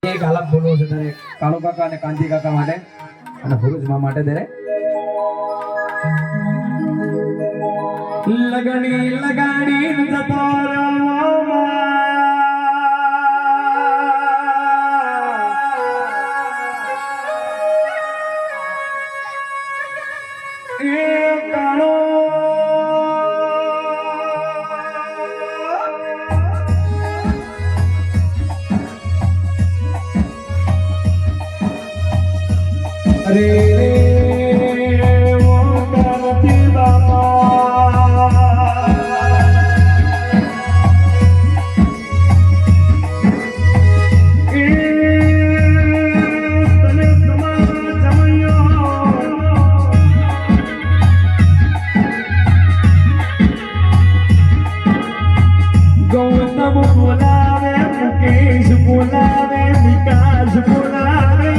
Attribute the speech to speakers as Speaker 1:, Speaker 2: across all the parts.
Speaker 1: એક આલાપ બોલવો છે તારે કાળુ કાકા અને કાંતિ કાકા માટે અને ભુરુજમાં માટે તારે લગણી લગાડી જતો रे वो करती बाबा तने तुम्हारा जमैयो गौतम बोलावे मुकेश बोलावे विकास बोलावे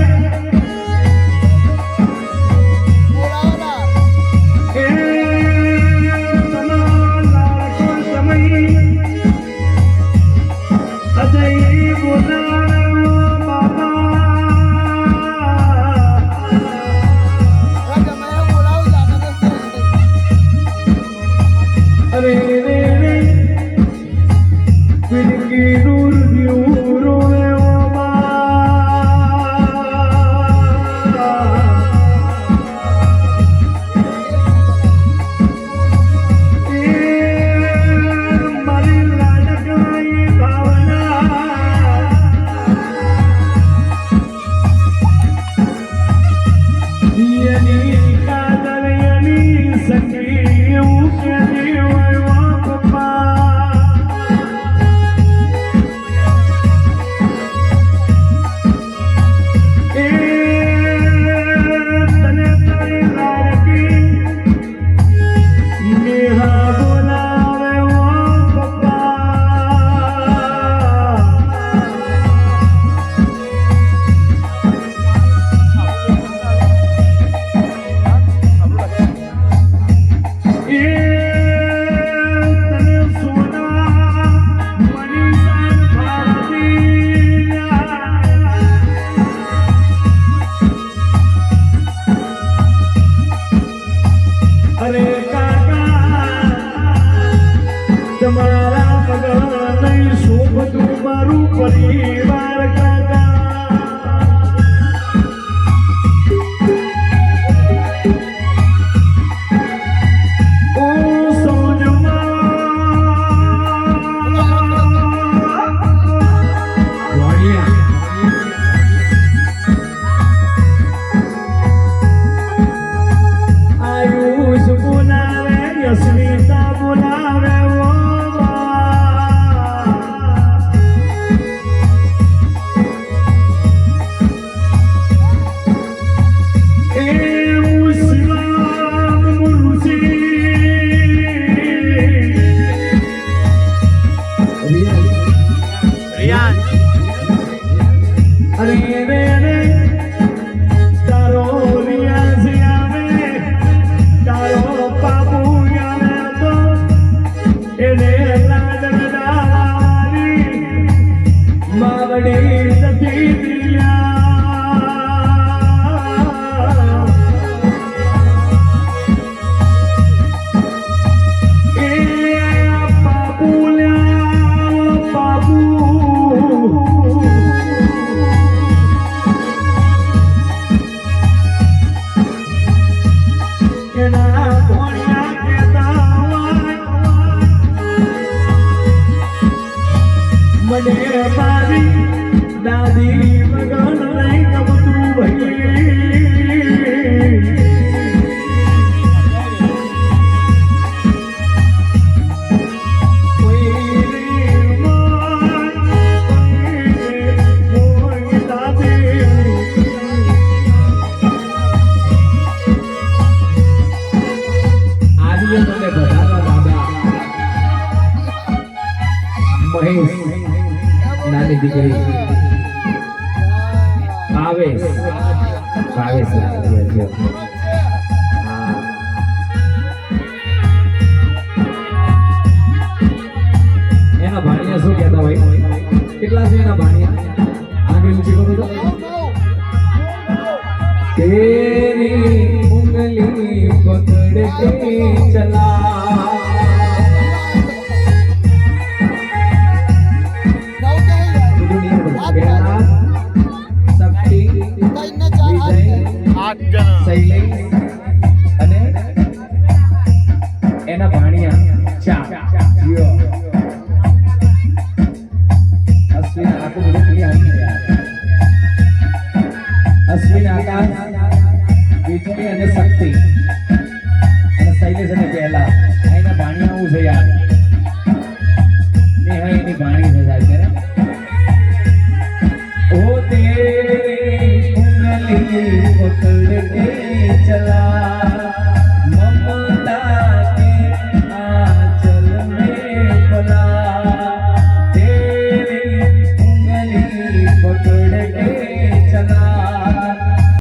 Speaker 1: નાની દીકરી ભાવેશ એના ભાણિયા શું કહેતા ભાઈ કેટલા છે એના ભાણિયા थोड़ी ऊंची करो तो तेरी उंगली पकड़ के चला शक्ति विजय शैलेश અને એના ભાણિયા ચા જીઓ અશ્વિન આખું બધું ક્લિયર છે યાર અશ્વિન આકાશ વિજય અને શક્તિ અને શૈલેષ અને પહેલા આ એના ભાણિયા હું છે યાર નેહા એની ભાણી છે સાહેબ ત્યારે ओ तेरी उंगली पकड़ के चला ममता के आंचल में पला तेरी उंगली पकड़ के